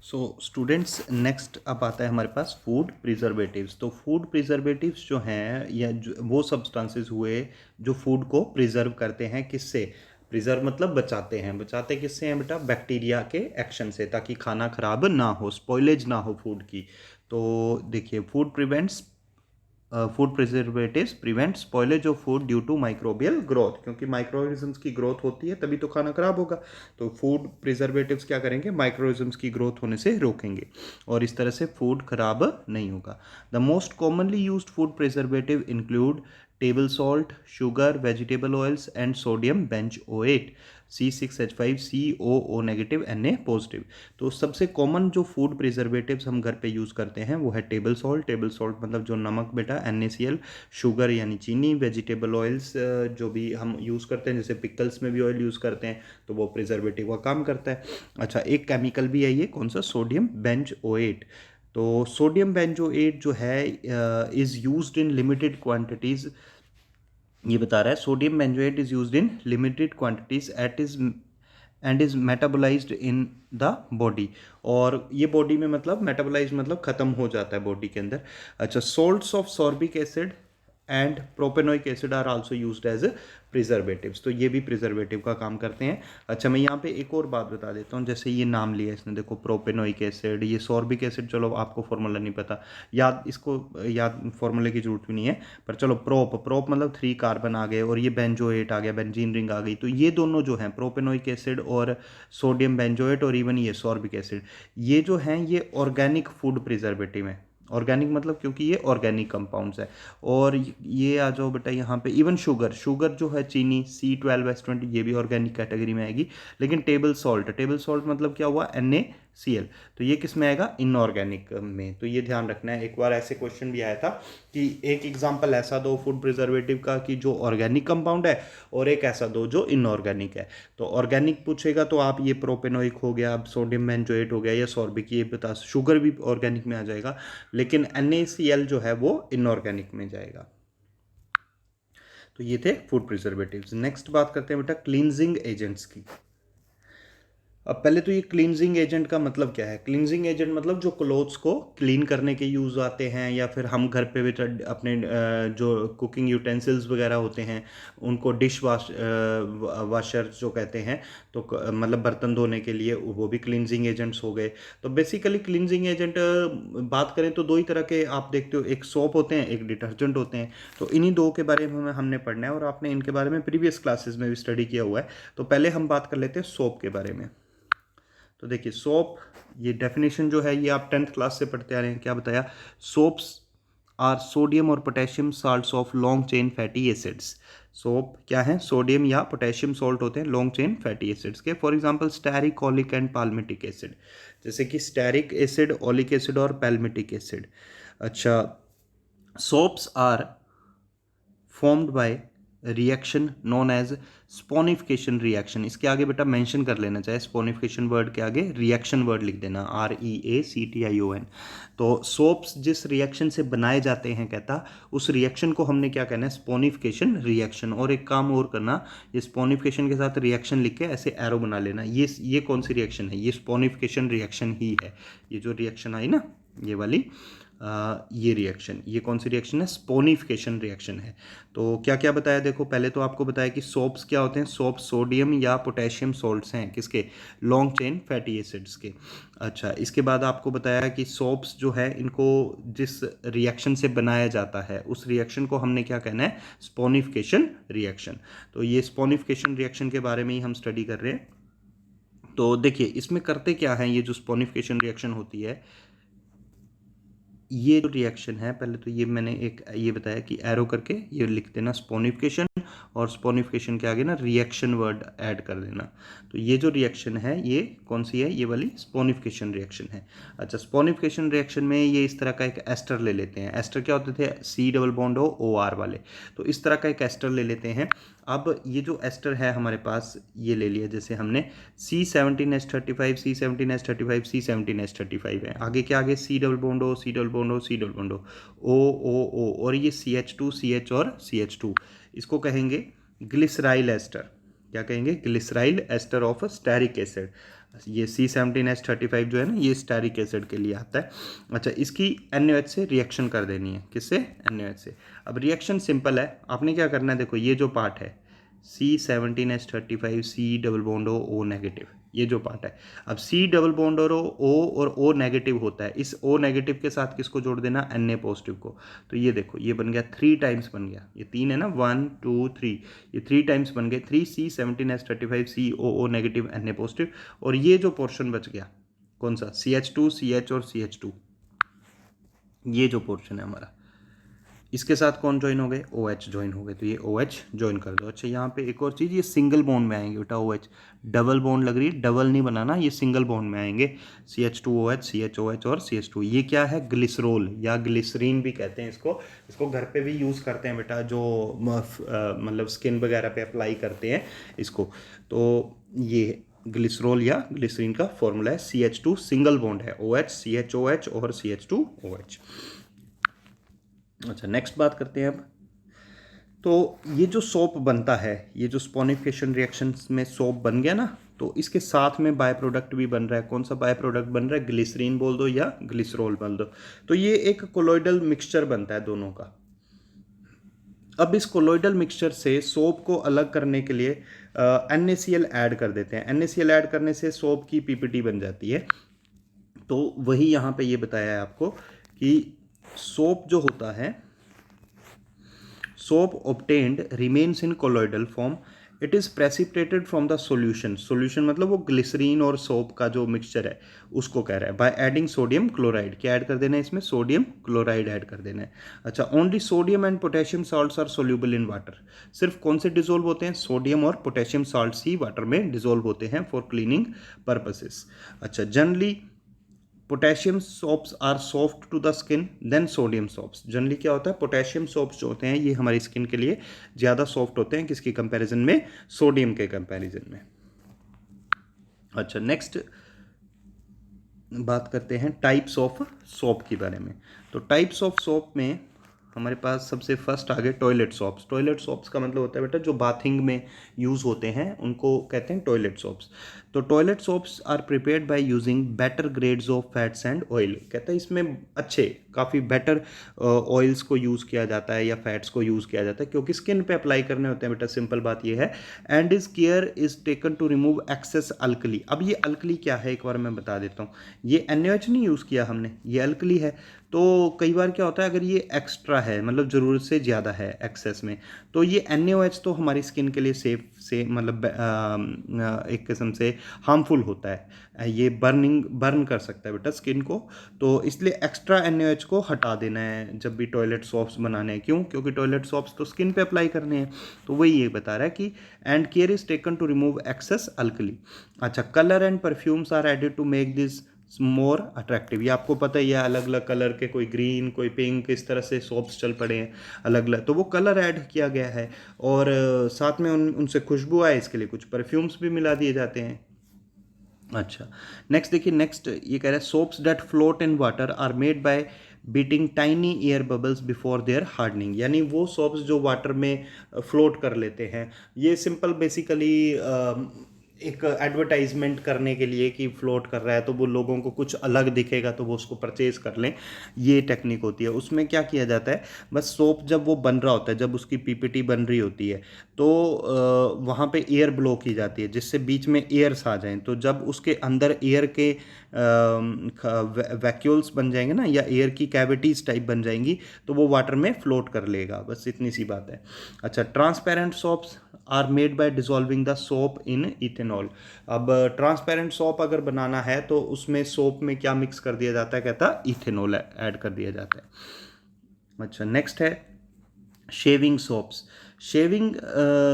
So students, next अब आता है हमारे पास फूड प्रिजर्वेटिव्स। तो फूड प्रिजर्वेटिव्स जो हैं या जो वो सब्सटेंसेस हुए जो फूड को प्रिजर्व करते हैं। किससे प्रिजर्व मतलब बचाते हैं। बचाते किससे हैं बेटा? बैक्टीरिया के एक्शन से, ताकि खाना खराब ना हो, स्पॉइलेज ना हो फूड की। तो देखिए, food preservatives prevent spoilage of food due to microbial growth, क्योंकि माइक्रोऑर्गेनिजम्स की ग्रोथ होती है तभी तो खाना खराब होगा। तो फूड प्रिजर्वेटिव्स क्या करेंगे? माइक्रोऑर्गेनिजम्स की ग्रोथ होने से रोकेंगे और इस तरह से फूड खराब नहीं होगा। The most commonly used food preservative include table salt, sugar, vegetable oils and sodium benzoate, C6H5, COO negative, Na positive. तो सबसे कॉमन जो फूड प्रिजर्वेटिव्स हम घर पे यूज़ करते हैं वो है टेबल सॉल्ट। टेबल सॉल्ट मतलब जो नमक बेटा, NaCl। शुगर यानी चीनी। वेजिटेबल ऑयल्स जो भी हम यूज़ करते हैं, जैसे पिकल्स में भी ऑयल यूज़ करते हैं, तो वो प्रिजर्वेटिव का काम करता है। अच्छा, एक केमिकल भी है ये, कौन सा? Sodium benzoate. तो सोडियम बेंजोएट जो है is used in limited quantities. ये बता रहा है sodium benzoate is used in limited quantities it is and is metabolised in the body. और ये बॉडी में मतलब मेटाबोलाइज मतलब खत्म हो जाता है बॉडी के अंदर। अच्छा, salts of sorbic acid and propanoic acid are also used as preservatives. तो ये भी प्रिजर्वेटिव का काम करते हैं। अच्छा, मैं यहाँ पे एक और बात बता देता हूँ। जैसे ये नाम लिया इसने, देखो, प्रोपेनोइक एसिड, ये सॉर्बिक एसिड। चलो, आपको फॉर्मूला नहीं पता, इसको याद फॉर्मूले की जरूरत भी नहीं है। पर चलो, प्रोप मतलब 3 कार्बन आ गए, और ये बेंजोएट आ गया, बेंजीन रिंग आ गई। तो ये दोनों जो हैं, प्रोपेनोइक एसिड और सोडियम बेंजोएट, और इवन ये सॉर्बिक एसिड, ये जो हैं ये ऑर्गेनिक फूड प्रिजर्वेटिव हैं। ऑर्गेनिक मतलब क्योंकि ये ऑर्गेनिक कंपाउंड्स है। और ये आ जाओ बेटा यहाँ पे, इवन शुगर जो है, चीनी, C12H20, ये भी ऑर्गेनिक कैटेगरी में आएगी। लेकिन टेबल सॉल्ट मतलब क्या हुआ? NaCl। तो ये किस में आएगा? इनऑर्गेनिक में। तो ये ध्यान रखना है। एक बार ऐसे क्वेश्चन भी आया था कि एक एग्जांपल ऐसा दो फूड प्रिजर्वेटिव का कि जो ऑर्गेनिक कंपाउंड है, और एक ऐसा दो जो इनऑर्गेनिक है। तो ऑर्गेनिक पूछेगा तो आप ये प्रोपेनोइक हो गया, अब सोडियम बेंजोएट हो गया, या सॉर्बिक, ये बता। शुगर भी ऑर्गेनिक में आ जाएगा, लेकिन NaCl जो है वो इनऑर्गेनिक में जाएगा। तो ये थे फूड प्रिजर्वेटिव्स। नेक्स्ट बात करते हैं बेटा क्लींजिंग एजेंट्स की। अब पहले तो ये क्लींजिंग एजेंट का मतलब क्या है? क्लींजिंग एजेंट मतलब जो क्लोथ्स को क्लीन करने के यूज़ आते हैं, या फिर हम घर पे भी अपने जो कुकिंग यूटेंसिल्स वगैरह होते हैं उनको वाशर जो कहते हैं, तो मतलब बर्तन धोने के लिए, वो भी क्लींजिंग एजेंट्स हो गए। तो बेसिकली क्लींजिंग एजेंट बात करें तो दो ही तरह के आप देखते हो, एक सोप होते हैं, एक डिटर्जेंट होते हैं। तो इन्हीं दो के बारे में हमने पढ़ना है, और आपने इनके बारे में प्रीवियस क्लासेस में भी स्टडी किया हुआ है। तो पहले हम बात कर लेते हैं सोप के बारे में। तो देखिए, सोप, ये डेफिनेशन जो है ये आप 10th क्लास से पढ़ते आ रहे हैं। क्या बताया? सोप्स आर सोडियम और potassium salts of long chain fatty acids. Soap क्या है? सोडियम या पोटेशियम सॉल्ट होते हैं लॉन्ग चेन फैटी एसिड्स के। For example stearic, oleic and palmitic acid. जैसे कि स्टेरिक एसिड, ओलिक एसिड और पैल्मिटिक एसिड। अच्छा, soaps are formed by reaction known as saponification reaction. इसके आगे बेटा मेंशन कर लेना चाहिए, स्पोनिफिकेशन वर्ड के आगे रिएक्शन वर्ड लिख देना, REACTION। तो सोप्स जिस रिएक्शन से बनाए जाते हैं, कहता उस रिएक्शन को हमने क्या कहना है? Saponification reaction. और एक काम और करना, ये स्पोनिफिकेशन के साथ रिएक्शन लिख के ऐसे एरो बना लेना। ये कौन सी रिएक्शन है? ये स्पोनिफिकेशन रिएक्शन ही है। ये जो रिएक्शन आई ना, ये वाली, ये रिएक्शन, ये कौन सी रिएक्शन है? स्पोनिफिकेशन रिएक्शन है। तो क्या क्या बताया? देखो, पहले तो आपको बताया कि सोप्स क्या होते हैं। सोप सोडियम या पोटेशियम सॉल्ट्स हैं, किसके? लॉन्ग चेन फैटी एसिड्स के। अच्छा, इसके बाद आपको बताया कि सोप्स जो है इनको जिस रिएक्शन से बनाया जाता है, उस रिएक्शन को हमने क्या कहना है? Saponification reaction. तो ये स्पोनिफिकेशन रिएक्शन के बारे में ही हम स्टडी कर रहे हैं। तो देखिए, इसमें करते क्या है, ये जो स्पोनिफिकेशन रिएक्शन होती है, ये जो रिएक्शन है, पहले तो ये मैंने एक ये बताया कि एरो करके ये लिख देना स्पोनिफिकेशन, और स्पोनिफिकेशन के आगे ना रिएक्शन वर्ड ऐड कर देना। तो ये जो रिएक्शन है ये कौन सी है? ये वाली स्पोनिफिकेशन रिएक्शन है। अच्छा, स्पोनिफिकेशन रिएक्शन में ये इस तरह का एक एस्टर ले लेते हैं। एस्टर क्या होते थे? C डबल बॉन्ड OR वाले। तो इस तरह का एक एस्टर ले लेते हैं। अब ये जो एस्टर है हमारे पास, ये ले लिया, जैसे हमने C17H35, C17H35, C17H35 है। आगे क्या? आगे C double bond O, C double bond O, C double bond O, O, और ये CH2, CH और CH2। इसको कहेंगे ग्लिसराइल एस्टर। क्या कहेंगे? Glyceryl ester of stearic acid. ये C17H35 जो है ना, ये स्टेरिक एसिड के लिए आता है। अच्छा, इसकी NaOH से रिएक्शन कर देनी है, किससे? NaOH से। अब रिएक्शन सिंपल है, आपने क्या करना है, देखो ये जो पार्ट है C17H35 C double bond O negative, ये जो पार्ट है, अब C डबल बॉन्ड और O नेगेटिव होता है, इस O नेगेटिव के साथ किसको जोड़ देना? Na पॉजिटिव को। तो ये देखो, ये बन गया 3 टाइम्स बन गया, ये 3 है ना, 1 2 3, ये 3 टाइम्स बन गए, 3C17H35 COO negative Na positive. और ये जो पोर्शन बच गया कौन सा? CH2 CH और CH2, ये जो पोर्शन है हमारा, इसके साथ कौन ज्वाइन हो गए? OH ज्वाइन हो गए, तो ये OH ज्वाइन कर दो। अच्छा, यहाँ पे एक और चीज़, ये सिंगल बॉन्ड में आएंगे बेटा OH, डबल बॉन्ड लग रही है, डबल नहीं बनाना, ये सिंगल बॉन्ड में आएंगे, CH2OH CHOH और CH2। ये क्या है? ग्लिसरोल या ग्लिसरीन भी कहते हैं इसको। इसको घर पे भी यूज़ करते हैं बेटा, जो मतलब स्किन वगैरह पे अप्लाई करते हैं इसको। तो ये ग्लिसरोल या ग्लिसरीन का फॉर्मूला है, CH2 सिंगल बॉन्ड है, OH CHOH और CH2OH। अच्छा, नेक्स्ट बात करते हैं अब। तो ये जो सोप बनता है, ये जो स्पोनिफिकेशन रिएक्शन में सोप बन गया ना, तो इसके साथ में बाय प्रोडक्ट भी बन रहा है। कौन सा बाय प्रोडक्ट बन रहा है? ग्लिसरीन बोल दो या ग्लिसरॉल बोल दो। तो ये एक कोलोइडल मिक्सचर बनता है दोनों का। अब इस कोलोइडल मिक्सचर से सोप को अलग करने के लिए NaCl ऐड कर देते हैं। NaCl ऐड करने से सोप की PPT बन जाती है। तो वही यहाँ पे ये बताया है आपको कि सोप जो होता है, soap obtained remains in colloidal form. It is precipitated from the solution. Solution मतलब वो ग्लिसरीन और सोप का जो मिक्सचर है उसको कह रहा है। बाय एडिंग सोडियम क्लोराइड, क्या ऐड कर देना है इसमें? सोडियम क्लोराइड ऐड कर देना है। अच्छा, only sodium and potassium salts are soluble in water. सिर्फ कौन से डिजोल्व होते हैं? सोडियम और पोटेशियम साल्ट्स ही वाटर में डिजोल्व होते हैं फॉर क्लीनिंग पर्पसेस। अच्छा, generally potassium soaps are soft to the skin than sodium soaps. Generally क्या होता है? पोटेशियम सोप्स जो होते हैं ये हमारी स्किन के लिए ज़्यादा सॉफ्ट होते हैं, किसकी कंपैरिजन में? सोडियम के कंपैरिजन में। अच्छा, नेक्स्ट बात करते हैं टाइप्स ऑफ सोप के बारे में। तो टाइप्स ऑफ सोप में हमारे पास सबसे फर्स्ट आ गए टॉयलेट सोप्स। टॉयलेट सोप्स का मतलब होता है बेटा जो बाथिंग में यूज़ होते हैं उनको कहते हैं टॉयलेट सोप्स। तो toilet soaps are prepared by using better grades of fats and oil. कहता है इसमें अच्छे काफ़ी बेटर ऑयल्स को यूज़ किया जाता है या फैट्स को यूज़ किया जाता है, क्योंकि स्किन पे अप्लाई करने होते हैं बेटा, सिंपल बात ये है। And is care is taken to remove excess alkali. अब ये अल्कली क्या है एक बार मैं बता देता हूँ। ये NaOH नहीं यूज़ किया हमने, ये अल्कली है। तो कई बार क्या होता है, अगर ये एक्स्ट्रा है मतलब ज़रूरत से ज़्यादा है एक्सेस में, तो ये NaOH तो हमारी स्किन के लिए सेफ से मतलब एक किस्म से हार्मफुल होता है, ये बर्न कर सकता है बेटा स्किन को। तो इसलिए एक्स्ट्रा NaOH को हटा देना है जब भी टॉयलेट सोप्स बनाने हैं। क्यों? क्योंकि टॉयलेट सोप्स तो स्किन पे अप्लाई करने हैं। तो वही ये बता रहा है कि and care is taken to remove excess alkali. अच्छा, colour and perfumes are added to make this more attractive. ये आपको पता ही है, अलग अलग कलर के, कोई ग्रीन कोई पिंक, इस तरह से सोप्स चल पड़े हैं अलग अलग, तो वो कलर ऐड किया गया है। और साथ में उनसे खुशबू आए इसके लिए कुछ परफ्यूम्स भी मिला दिए जाते हैं। अच्छा, नेक्स्ट देखिए, नेक्स्ट ये कह रहा है soaps that float in water are made by beating tiny air bubbles before their hardening. यानी वो सोप्स जो वाटर में फ्लोट कर लेते हैं, ये सिंपल बेसिकली एक एडवर्टाइजमेंट करने के लिए कि फ्लोट कर रहा है तो वो लोगों को कुछ अलग दिखेगा तो वो उसको परचेज कर लें, ये टेक्निक होती है। उसमें क्या किया जाता है, बस सोप जब वो बन रहा होता है, जब उसकी PPT बन रही होती है, तो वहाँ पे एयर ब्लो की जाती है जिससे बीच में एयर्स आ जाएं। तो जब उसके अंदर एयर के वैक्यूल्स बन जाएंगे ना, या एयर की कैविटीज़ टाइप बन जाएंगी, तो वो वाटर में फ्लोट कर लेगा, बस इतनी सी बात है। अच्छा, transparent soaps are made by dissolving the soap in ethanol. अब ट्रांसपेरेंट सोप अगर बनाना है तो उसमें सोप में क्या मिक्स कर दिया जाता है, कहता इथेनॉल ऐड कर दिया जाता है। अच्छा, नेक्स्ट है शेविंग सोप्स। शेविंग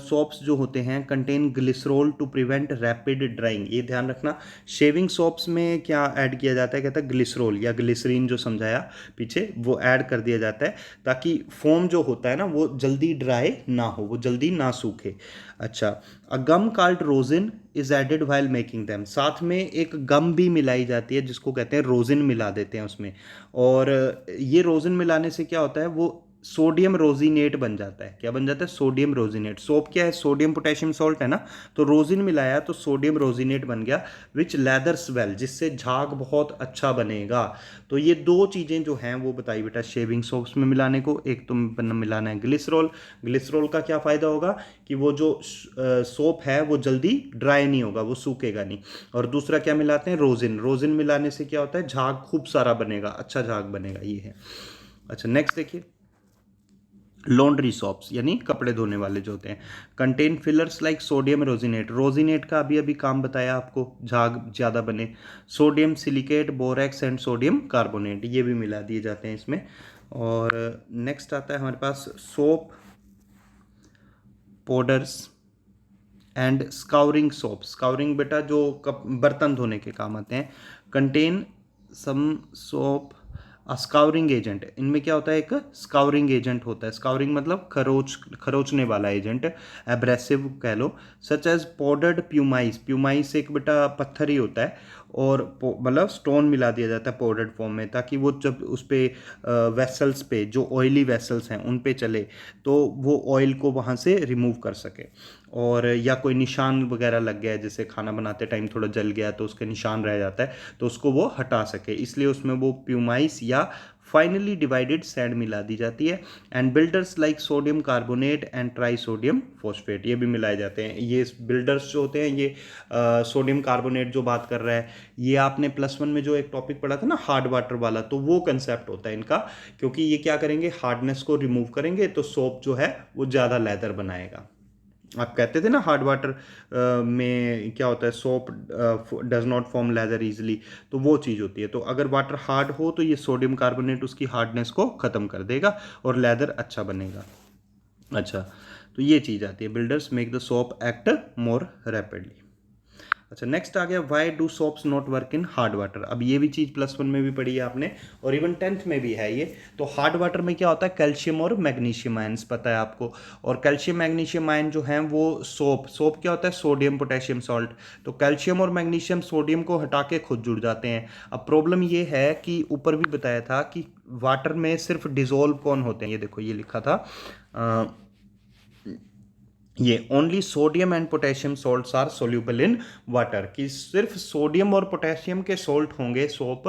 सोप्स जो होते हैं contain glycerol to prevent rapid drying. ये ध्यान रखना, शेविंग सोप्स में क्या ऐड किया जाता है, कहता है ग्लिसरॉल या ग्लिसरीन जो समझाया पीछे, वो ऐड कर दिया जाता है ताकि फोम जो होता है ना वो जल्दी ड्राई ना हो, वो जल्दी ना सूखे। अच्छा, a gum called rosin is added while making them. साथ में एक गम भी मिलाई जाती है जिसको कहते हैं रोजिन, मिला देते हैं उसमें। और ये रोजिन मिलाने से क्या होता है, वो सोडियम रोजिनेट बन जाता है। क्या बन जाता है? सोडियम रोजिनेट। सोप क्या है? सोडियम पोटेशियम सॉल्ट है ना, तो रोजिन मिलाया तो सोडियम रोजिनेट बन गया, विच लेदर्स वेल, जिससे झाग बहुत अच्छा बनेगा। तो ये दो चीज़ें जो हैं वो बताई बेटा शेविंग सोप्स में मिलाने को। एक तो मिलाना है ग्लिसरॉल। ग्लिसरॉल का क्या फ़ायदा होगा कि वो जो सोप है वो जल्दी ड्राई नहीं होगा, वो सूखेगा नहीं। और दूसरा क्या मिलाते हैं? रोजिन। रोजिन मिलाने से क्या होता है? झाग खूब सारा बनेगा, अच्छा झाग बनेगा, ये है। अच्छा नेक्स्ट देखिए, लॉन्ड्री सॉप्स यानी कपड़े धोने वाले जो होते हैं, कंटेन फिलर्स लाइक सोडियम रोजिनेट। रोजिनेट का अभी अभी काम बताया आपको, झाग ज़्यादा बने। Sodium silicate, borax and sodium carbonate, ये भी मिला दिए जाते हैं इसमें। और नेक्स्ट आता है हमारे पास soap powders and scouring soap. Scouring बेटा जो कप बर्तन धोने के काम आते हैं। Contain some soap scouring agent. इनमें क्या होता है? एक स्काउरिंग एजेंट होता है। स्काउरिंग मतलब खरोचने वाला एजेंट, एब्रेसिव कह लो। Such as powdered pumice. Pumice एक बेटा पत्थर ही होता है, और मतलब स्टोन मिला दिया जाता है पाउडर्ड फॉर्म में, ताकि वो जब उस पर वेसल्स पे, जो ऑयली वेसल्स हैं उन पे चले तो वो ऑयल को वहाँ से रिमूव कर सके। और या कोई निशान वगैरह लग गया है, जैसे खाना बनाते टाइम थोड़ा जल गया तो उसके निशान रह जाता है, तो उसको वो हटा सके, इसलिए उसमें वो प्यूमाइस या फाइनली डिवाइडेड सैंड मिला दी जाती है। And builders like sodium carbonate and try sodium phosphate, ये भी मिलाए जाते हैं। ये बिल्डर्स जो होते हैं, ये सोडियम कार्बोनेट जो बात कर रहा है, ये आपने +1 में जो एक टॉपिक पढ़ा था ना हार्ड वाटर वाला, तो वो कंसेप्ट होता है इनका। क्योंकि ये क्या करेंगे? हार्डनेस को रिमूव करेंगे, तो सोप जो है वो ज़्यादा लेदर बनाएगा। आप कहते थे ना हार्ड वाटर में क्या होता है? Soap does not form lather easily, तो वो चीज़ होती है। तो अगर वाटर हार्ड हो तो ये सोडियम कार्बोनेट उसकी हार्डनेस को ख़त्म कर देगा और लेदर अच्छा बनेगा। अच्छा, तो ये चीज़ आती है, builders make the soap act more rapidly. अच्छा नेक्स्ट आ गया, why do soaps not work in hard water. अब ये भी चीज़ +1 में भी पढ़ी है आपने, और इवन 10th में भी है ये। तो हार्ड वाटर में क्या होता है? कैल्शियम और मैग्नीशियम आयंस पता है आपको, और कैल्शियम मैग्नीशियम आयन जो हैं वो सोप क्या होता है? Sodium potassium salt. तो कैल्शियम और मैग्नीशियम सोडियम को हटा के खुद जुड़ जाते हैं। अब प्रॉब्लम ये है कि ऊपर भी बताया था कि वाटर में सिर्फ डिजोल्व कौन होते हैं, ये देखो ये लिखा था, ये only sodium and potassium salts are soluble in water, कि सिर्फ सोडियम और पोटेशियम के सॉल्ट होंगे सोप,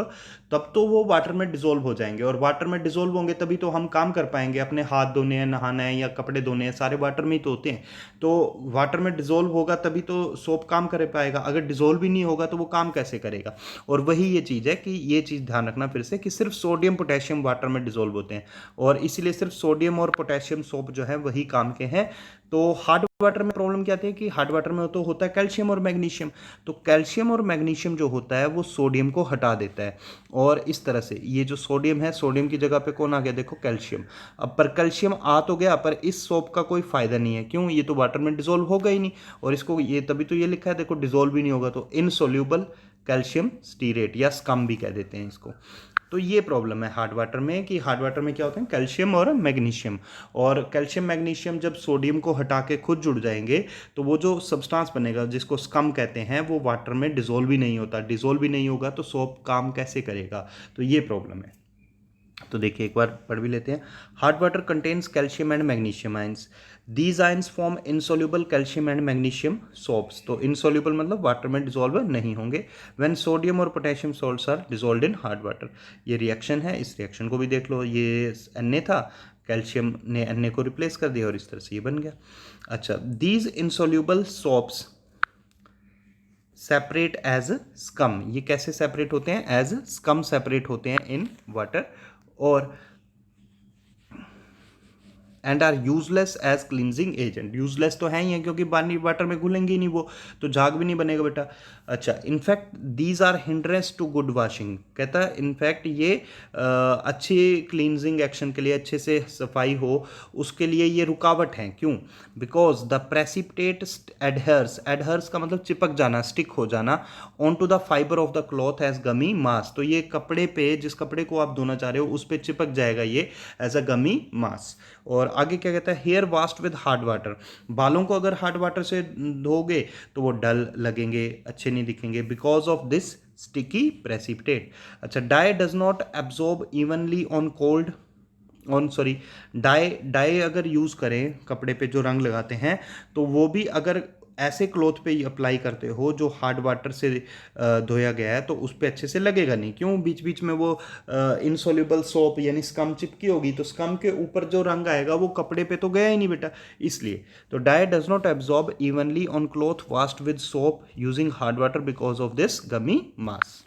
तब तो वो वाटर में डिजोल्व हो जाएंगे। और वाटर में डिजोल्व होंगे तभी तो हम काम कर पाएंगे, अपने हाथ धोने हैं, नहाना है या कपड़े धोने हैं, सारे वाटर में ही तो होते हैं। तो वाटर में डिजोल्व होगा तभी तो सोप काम कर पाएगा, अगर डिजोल्व ही नहीं होगा तो वो काम कैसे करेगा? और वही ये चीज़ है कि ये चीज़ ध्यान रखना फिर से, कि सिर्फ सोडियम पोटेशियम वाटर में डिजोल्व होते हैं, और इसीलिए सिर्फ सोडियम और पोटेशियम सोप जो है वही काम के हैं। तो हार्ड वाटर में प्रॉब्लम क्या आती है कि हार्ड वाटर में तो होता है कैल्शियम और मैग्नीशियम, तो कैल्शियम और मैग्नीशियम जो होता है वो सोडियम को हटा देता है, और इस तरह से ये जो सोडियम है, सोडियम की जगह पे कौन आ गया? देखो कैल्शियम। अब पर कैल्शियम आ तो गया, पर इस सोप का कोई फायदा नहीं है, क्यों? ये तो वाटर में डिजोल्व होगा ही नहीं, और इसको ये तभी तो ये लिखा है देखो, डिजोल्व भी नहीं होगा, तो इनसोल्यूबल कैल्शियम स्टीरेट या स्कम भी कह देते हैं इसको। तो ये प्रॉब्लम है हार्ड वाटर में, कि हार्ड वाटर में क्या होता है? कैल्शियम और मैग्नीशियम, और कैल्शियम मैग्नीशियम जब सोडियम को हटा के खुद जुड़ जाएंगे तो वो जो सब्सटेंस बनेगा जिसको स्कम कहते हैं, वो वाटर में डिजोल्व भी नहीं होता। डिजोल्व भी नहीं होगा तो सोप काम कैसे करेगा? तो ये प्रॉब्लम है। तो देखिए एक बार पढ़ भी लेते हैं। Hard water contains calcium and magnesium ions. These ions form insoluble calcium and magnesium soaps. तो इनसोल्यूबल मतलब वाटर में डिजोल्व नहीं होंगे। व्हेन सोडियम और potassium salts are dissolve in hard water. ये रिएक्शन है, इस रिएक्शन को भी देख लो, ये Na था, कैल्शियम ने Na को रिप्लेस कर दिया और इस तरह से ये बन गया। अच्छा, these insoluble soaps separate as scum. ये कैसे सेपरेट होते हैं? एज स्कम सेपरेट होते हैं इन वाटर, और and are useless as cleansing agent. Useless तो है ही है क्योंकि पानी वाटर में घुलेंगे ही नहीं वो, तो झाग भी नहीं बनेगा बेटा। अच्छा, in fact these are hindrance to good washing. कहता है इनफैक्ट ये अच्छी क्लींजिंग एक्शन के लिए, अच्छे से सफाई हो उसके लिए ये रुकावट हैं। क्यों? Because the precipitate adheres. Adheres का मतलब चिपक जाना, स्टिक हो जाना, on to the fibre of the cloth as gummy mass. तो ये कपड़े पे, जिस कपड़े को आप धोना चाह रहे हो उस पर चिपक जाएगा ये एज अ गमी मास। और आगे क्या कहता है? Hair washed with hard water. बालों को अगर हार्ड वाटर से धोगे तो वो डल लगेंगे, अच्छे नहीं दिखेंगे, because of this sticky precipitate. अच्छा, dye does not absorb evenly on cold on sorry dye dye अगर यूज़ करें कपड़े पे जो रंग लगाते हैं, तो वो भी अगर ऐसे क्लॉथ पे ही अप्लाई करते हो जो हार्ड वाटर से धोया गया है, तो उस पे अच्छे से लगेगा नहीं। क्यों? बीच बीच में वो इनसॉल्युबल सोप यानी स्कम चिपकी होगी, तो स्कम के ऊपर जो रंग आएगा वो कपड़े पे तो गया ही नहीं बेटा, इसलिए। तो dye does not absorb evenly on cloth washed with soap using hard water because of this gummy mass.